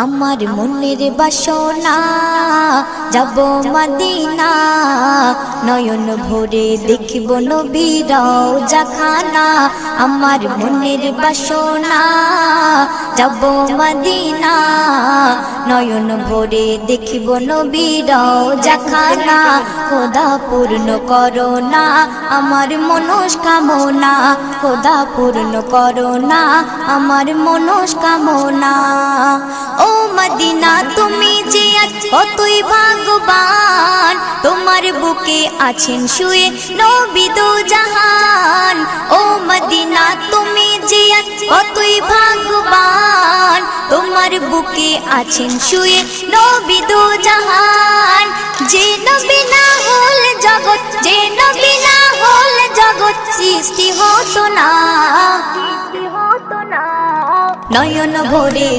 আমার মনের বাসনা যাব মদিনা, নয়ন ভরে দেখিব নবীর রওজাখানা। আমার মনের বাসনা যাব মদিনা, নয়ন ভরে দেখিব নবীর রওজাখানা। খোদা পূর্ণ করো না আমার মনস্কামনা, খোদা পূর্ণ করো না আমার মনস্কামনা। ও মদিনা তুমি যে আজ কতই ভাগ্যবান, তোমার বুকে আছেন শুয়ে নবী দো জাহান। ও মদিনা তুমি যে আজ কতই ভাগ্যবান, তোমার বুকে আছেন শুয়ে নবী দো জাহান। যে নবী না হল জগৎ, যে নবী না হল জগৎ সৃষ্টি হতো না। নয়ন ভরে